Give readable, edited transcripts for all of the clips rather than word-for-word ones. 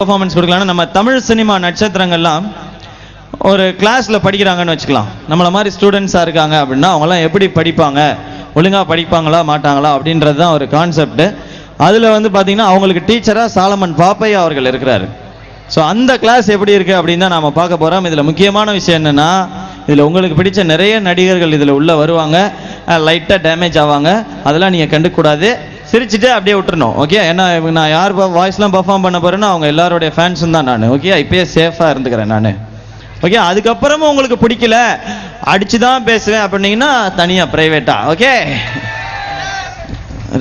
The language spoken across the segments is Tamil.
பெர்ஃபார்மன்ஸ் கொடுக்கலாம். நம்ம தமிழ் சினிமா நட்சத்திரங்கள்லாம் ஒரு கிளாஸ்ல படிக்கிறாங்கன்னு வச்சுக்கலாம். நம்மள மாதிரி ஸ்டூடெண்ட்ஸா இருக்காங்க அப்படின்னா அவங்கலாம் எப்படி படிப்பாங்க, ஒழுங்கா படிப்பாங்களா மாட்டாங்களா அப்படின்றது தான் ஒரு கான்செப்ட். அதுல வந்து பாத்தீங்கன்னா அவங்களுக்கு டீச்சரா சாலமன் பாப்பையா அவர்கள் இருக்கிறாரு. ஸோ அந்த கிளாஸ் எப்படி இருக்கு அப்படின்னு தான் நாம பார்க்க போறோம். இதுல முக்கியமான விஷயம் என்னன்னா, இதுல உங்களுக்கு பிடிச்ச நிறைய நடிகர்கள் இதுல உள்ள வருவாங்க, லைட்டா டேமேஜ் ஆவாங்க. அதெல்லாம் நீங்க கண்டுக்கூடாது, சிரிச்சுட்டு அப்படியே விட்டுறணும். ஓகே, ஏன்னா நான் யார் வாய்ஸ்லாம் பர்ஃபார்ம் பண்ண போறேன்னா அவங்க எல்லாருடைய ஃபேன்ஸும் தான் நான். ஓகே, இப்பயே சேஃபா இருந்துக்கிறேன் நான். ஓகே, அதுக்கப்புறமும் உங்களுக்கு பிடிக்கல அடிச்சுதான் பேசுவேன் அப்படின்னீங்கன்னா தனியா பிரைவேட்டா. ஓகே,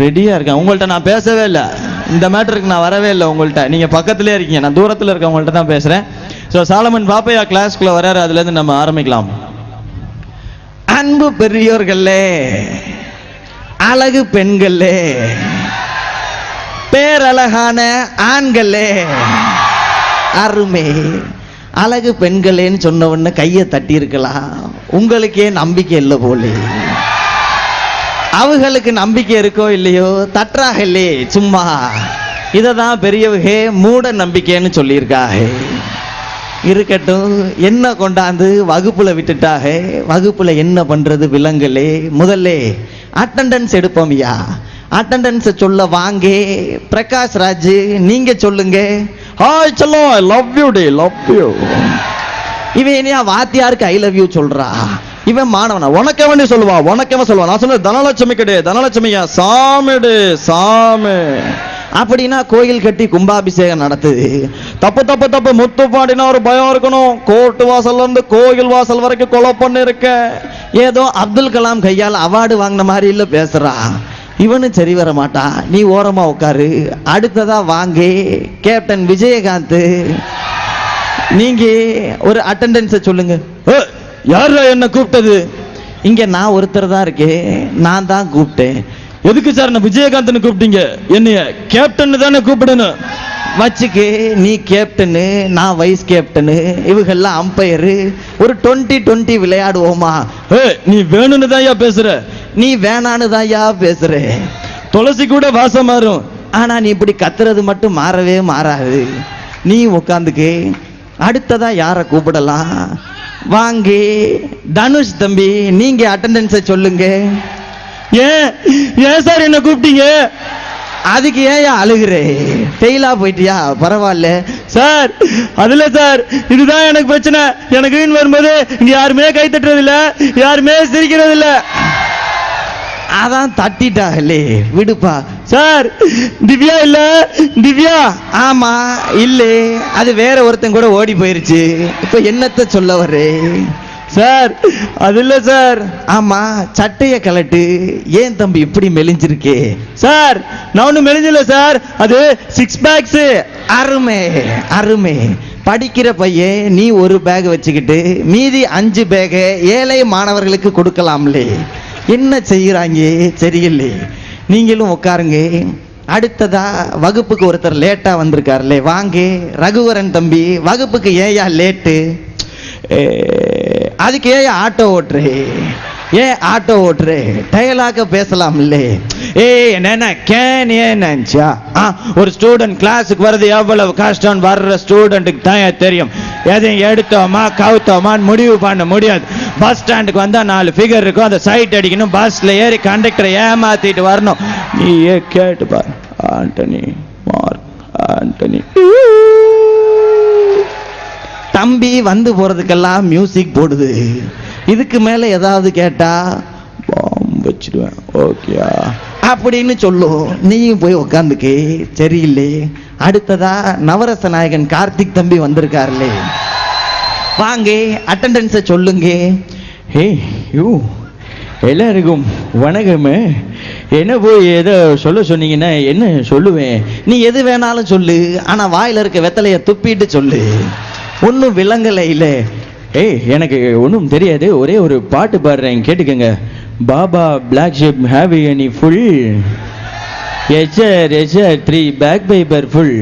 ரெடியா இருக்கேன். உங்கள்கிட்ட நான் பேசவே இல்லை, இந்த மேட்டருக்கு நான் வரவே இல்லை உங்கள்கிட்ட. நீங்க பக்கத்திலே இருக்கீங்க, நான் தூரத்தில் இருக்கவங்கள்ட்ட தான் பேசுறேன். ஸோ சாலமன் பாப்பையா கிளாஸ்க்குள்ள வராரு, அதுல இருந்து நம்ம ஆரம்பிக்கலாம். அன்பு பெரியோர்களே, அழகு பெண்களே, பேரழகான ஆண்களே, அருமை அழகு பெண்களேன்னு சொன்ன உடனே கையை தட்டி இருக்கலாம். உங்களுக்கே நம்பிக்கை இல்லை போலே. அவங்களுக்கு நம்பிக்கை இருக்கோ இல்லையோ, தட்டுறாக இல்லையே சும்மா. இததான் பெரியவங்க மூட நம்பிக்கைன்னு சொல்லியிருக்காக. இருக்கட்டும், என்ன கொண்டாந்து வகுப்புல விட்டுட்டாக. வகுப்புல என்ன பண்றது விலங்குலே. முதல்ல அட்டெண்டன்ஸ் எடுப்போம்யா. அட்டெண்டன்ஸ் சொல்ல வாங்க. பிரகாஷ் ராஜ் நீங்க சொல்லுங்க. Hi Cello, I love you day, love you. இவன் என்னையா வாத்தியாருக்கு ஐ லவ் யூ சொல்றா. இவன் மாணவனா, உனக்கவனே சொல்லுவா, உனக்கவன் சொல்லுவா. நான் சொன்ன தனலட்சுமி கடே, தனலட்சுமியா சாமிடு சாமி அப்படின்னா கோயில் கட்டி கும்பாபிஷேகம் நடத்துது. தப்பு தப்பு தப்பு, முத்து பாடினா ஒரு பயம் இருக்கணும். கோர்ட்டு வாசல்ல இருந்து கோயில் வாசல் வரைக்கும் கொலை பண்ணி இருக்க. ஏதோ அப்துல் கலாம் கையால் அவார்டு வாங்கின மாதிரி இல்ல பேசுறா. இவனு சரி வர மாட்டா. நீ ஓரமா உட்காரு. அடுத்ததா வாங்க கேப்டன் விஜயகாந்த், நீங்க ஒரு அட்டெண்டன்ஸை சொல்லுங்க. யாரா என்ன கூப்பிட்டது? இங்க நான் ஒருத்தர் தான் இருக்கேன், நான் தான் கூப்பிட்டேன். எதுக்கு சார் என்ன விஜயகாந்த்னு கூப்பிட்டீங்க? என்னைய கேப்டன் தானே கூப்பிடணும். வச்சுக்கு, நீ கேப்டனு, நான் வைஸ் கேப்டனு, இவங்கெல்லாம் அம்பையரு. ஒரு 20-20 விளையாடுவோமா? நீ வேணும்னு தான்யா பேசுற, நீ வேணான்னு தான்யா பேசுற. துளசி கூட வாசம் மாறும், ஆனா நீ இப்படி கத்துறது மட்டும் மாறவே மாறாது. நீ உட்காந்துக்கு. அடுத்ததா யாரை கூப்பிடலாம்? வாங்க தனுஷ் தம்பி, நீங்க அட்டெண்டன்ஸை சொல்லுங்க. ஏன் சார் என்ன கூப்பிட்டீங்க? அதுக்கு ஏன் அழுகுறே? டெய்லா போயிட்டியா? பரவாயில்ல சார். அதுல சார், இதுதான் எனக்கு பிரச்சனை. எனக்கு வரும்போது இங்க யாருமே கை தட்டுறது இல்ல, யாருமே சிரிக்கிறது இல்ல. அதான் தட்டிட்டாங்களே, விடுப்பா. சார் திவ்யா இல்ல? திவ்யா? ஆமா இல்ல, அது வேற ஒருத்தன் கூட ஓடி போயிருச்சு. இப்ப என்னத்த சொல்ல வர்றே? சார் அது இல்ல சார். ஆமா, சட்டைய கலட்டு. ஏன் தம்பி இப்படி மெலிஞ்சிருக்கே? சார் நான் ஒன்னும் மெலிஞ்சில்ல சார், அது 6 பேக்ஸ். அருமை அருமை. படிக்கிற பையன் நீ ஒரு பேக் வச்சுக்கிட்டு மீதி 5 பேக் ஏழை மாணவர்களுக்கு கொடுக்கலாம்லே. என்ன செய்யறாங்க சரியில்லை. நீங்களும் உட்காருங்க. அடுத்ததா வகுப்புக்கு ஒருத்தர் லேட்டா வந்திருக்காருல்லே, வாங்க ரகுவரன் தம்பி. வகுப்புக்கு ஏயா லேட்டு? அதுக்கு ஏன் ஆட்டோ ஓட்டுறே? ஏன் ஆட்டோ ஓட்டுறே? டயலாக பேசலாம் இல்லே. நினைச்சா ஒரு ஸ்டூடெண்ட் கிளாஸுக்கு வர்றது எவ்வளவு கஷ்டம் வர்ற ஸ்டூடெண்ட்டுக்கு தான் தெரியும். எதையும் எடுத்தோமா கவுத்தோமான்னு முடிவு பண்ண முடியாது. பஸ் ஸ்டாண்டுக்கு வந்தா 4 ஃபிகர் இருக்கும், அந்த சைட் அடிக்கணும். பஸ்ல ஏறி கண்டக்டரை ஏமாத்திட்டு வரணும். நீ கேட்டு பாரு. ஆண்டனி மார்க் ஆண்டனி தம்பி வந்து போறதுக்கெல்லாம் மியூசிக் போடுது. இதுக்கு மேல ஏதாவது கேட்டா பாம்பு வச்சிடுவேன். ஓகேயா அப்படின்னு சொல்லும். நீயும் போய் உக்காந்துக்கு. சரியில்லை. அடுத்ததா நவரச நாயகன் கார்த்திக் தம்பி வந்திருக்காருல்லே, வாங்க அட்டெண்டன்ஸை சொல்லுங்க. ஹே யூ எல்லாருக்கும் வணக்கம். என்ன போய் ஏதோ சொல்ல சொன்னீங்கன்னா என்ன சொல்லுவேன்? நீ எது வேணாலும் சொல்லு, ஆனா வாயில இருக்க வெத்தலைய துப்பிட்டு சொல்லு. ஒன்னும் விலங்கலை இல்ல. எனக்கு ஒன்றும் தெரியாது, ஒரே ஒரு பாட்டு பாடுறேன் கேட்டுக்கங்க. Baba black ship have any full எச்சர் 3 back fibre full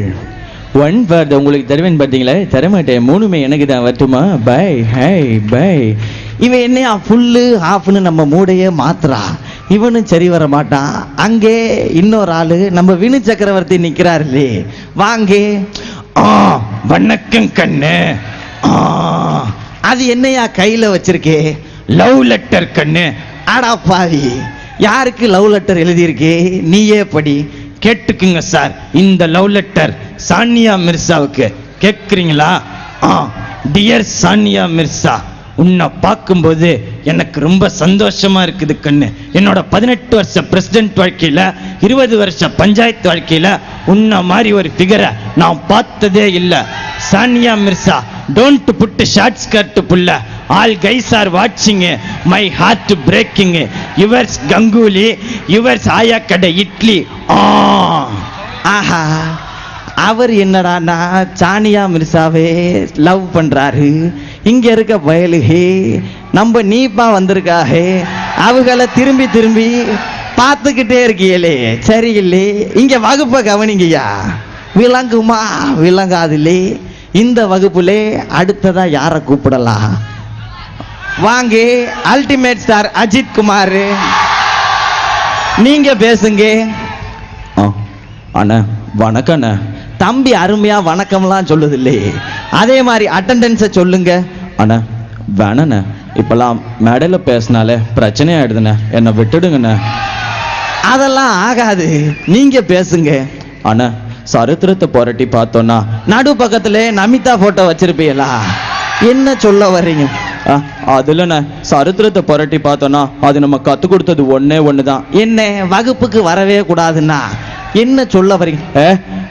1 for. உங்களுக்கு தருவேன் பார்த்தீங்களா? தரமாட்டேன், 3மே எனக்கு தான். வரட்டுமா? By high by. இவன் என்னையா ஃபுல்லு ஹாஃப்னு நம்ம மூடையே மாத்துறா. இவனும் சரி வர மாட்டான். அங்கே இன்னொரு ஆளு நம்ம வினு சக்கரவர்த்தி நிக்கிறாரு. வாங்க வணக்கம் கண்ணு. அது என்னையா கையில வச்சிருக்கே? லவ் லெட்டர் கண்ணு. ஆடா பாவி, யாருக்கு லவ் லெட்டர் எழுதியிருக்கே? நீயே படி. கேட்டுக்குங்க சார், இந்த லவ் லெட்டர் சானியா மிர்சாவுக்கு. கேட்குறீங்களா? டியர் சானியா மிர்சா, உன்னை பார்க்கும்போது எனக்கு ரொம்ப சந்தோஷமா இருக்குது கண்ணு. என்னோட 18 வருஷ பிரசிடென்ட் வாழ்க்கையில 20 வருஷ பஞ்சாயத்து வாழ்க்கையில உன்ன மாதிரி ஒரு ஃபிகரை நான் பார்த்ததே இல்லை. Sania Mirza, don't put short skirt புல்ல. ஆல் கைஸ் ஆர் வாட்சிங், my heart breaking. Yours Ganguly, yours ஆயா கடை இட்லி. ஆஹா, அவர் என்னடானா சானியா மிர்சாவே லவ் பண்றாரு. இங்க இருக்க பயலுகே நம்ம நீப்பா வந்திருக்காஹே, அவங்கள திரும்பி திரும்பி பார்த்துக்கிட்டே இருக்கீங்களே, சரியில்லே. இங்க வகுப்பை கவனிங்கய்யா. விளங்குமா விளங்காதில்லே? இந்த வகுப்புலே அடுத்ததா யாரை கூப்பிடலாம்? வாங்க, அல்டிமேட் ஸ்டார் அஜித் குமார், நீங்க பேசுங்க. அண்ணா வணக்கம் அண்ணா. தம்பி அருமையா வணக்கம்லாம் சொல்லுது இல்லையே, அதே மாதிரி அட்டெண்டன்ஸை சொல்லுங்க. அண்ணா வேணண்ணே, இப்பெல்லாம் மேடையில் பேசினாலே பிரச்சனை ஆயிடுதுண்ணே, என்னை விட்டுடுங்கண்ணே. அதெல்லாம் ஆகாது, நீங்க பேசுங்க. அண்ணா சரித்திரத்தை புரட்டி பார்த்தோன்னா நடு பக்கத்துல நமிதா போட்டோ வச்சிருப்பீங்களா? என்ன சொல்ல வர்றீங்க? அதுலண்ணே, சரித்திரத்தை புரட்டி பார்த்தோன்னா அது நம்ம கற்றுக் கொடுத்தது ஒன்னே ஒண்ணுதான். என்ன வகுப்புக்கு வரவே கூடாதுன்னா என்ன சொல்ல வரீங்க?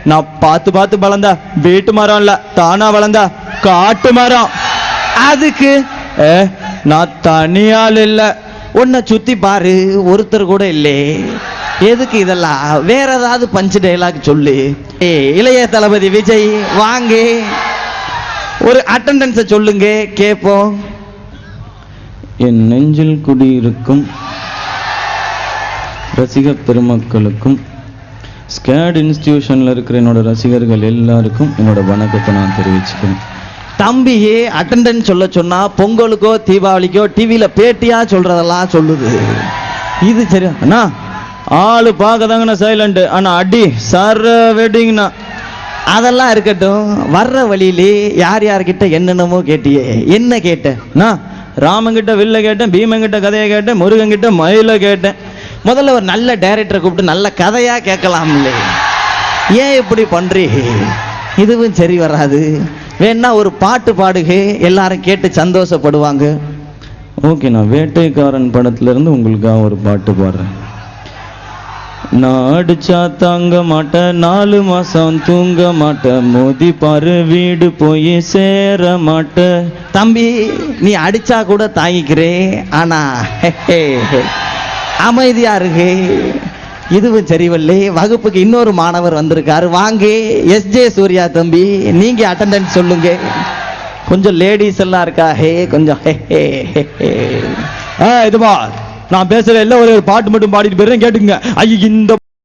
நான் பார்த்து பார்த்து வளர்ந்தா வீட்டு மரம் இல்ல, தானா வளர்ந்தா காட்டு மரம். அதுக்கு நான் தனியால் இல்ல. உன்னை சுத்தி பாரு, ஒருத்தர் கூட இல்லே. எதுக்கு இதெல்லாம்? வேற ஏதாவது பஞ்சு டைலாக் சொல்லு. இளைய தளபதி விஜய் வாங்க, ஒரு அட்டெண்டன்ஸை சொல்லுங்க கேட்போம். என் நெஞ்சில் குடியிருக்கும் ரசிக பெருமக்களுக்கும், ஸ்கேட் இன்ஸ்டிடியூஷன்ல இருக்கிற என்னோட ரசிகர்கள் எல்லாருக்கும் என்னோட வணக்கத்தை நான் தெரிவிச்சுக்கிறேன். தம்பியே அட்டெண்டன்ஸ் சொல்ல சொன்னா பொங்கலுக்கோ தீபாவளிக்கோ டிவியில பேட்டியா சொல்றதெல்லாம் சொல்லுது. இது சரி அண்ணா? ஆளு பார்க்கதாங்கண்ணா சைலண்ட், ஆனா அடி சார் வெட்டிங்கண்ணா. அதெல்லாம் இருக்கட்டும், வர்ற வழியிலே யார் யார்கிட்ட என்னென்னமோ கேட்டியே, என்ன கேட்டேன்? ராமங்கிட்ட வில்ல கேட்டேன், பீமங்கிட்ட கதையை கேட்டேன், முருகங்கிட்ட மயில கேட்டேன். முதல்ல ஒரு நல்ல டைரக்டரை கூப்பிட்டு நல்ல கதையா கேட்கலாம் இல்லையே, ஏன் இப்படி பண்றீங்க? இதுவும் சரி வராது. வேணா ஒரு பாட்டு பாடுக, எல்லாரும் கேட்டு சந்தோஷப்படுவாங்க. ஓகே, நான் வேட்டைக்காரன் படத்துல இருந்து உங்களுக்காக ஒரு பாட்டு பாடுறேன். நான் அடிச்சா தாங்க மாட்டேன், 4 மாசம் தூங்க மாட்டேன், மோதி பாரு வீடு போய் சேர மாட்டேன். தம்பி, நீ அடிச்சா கூட தாங்கிக்கிறே, ஆனா அமைதியா இருக்கு. இதுவும் சரிவல்லே. வகுப்புக்கு இன்னொரு மாணவர் வந்திருக்காரு, வாங்க. SJ சூர்யா தம்பி, நீங்க அட்டெண்டன்ஸ் சொல்லுங்க. கொஞ்சம் லேடிஸ் எல்லாம் இருக்கா, கொஞ்சம் இதுவா நான் பேசுற எல்லாம் ஒரு பாட்டு மட்டும் பாடிட்டு போயிடுறேன், கேட்டுங்க. ஐயோ, இந்த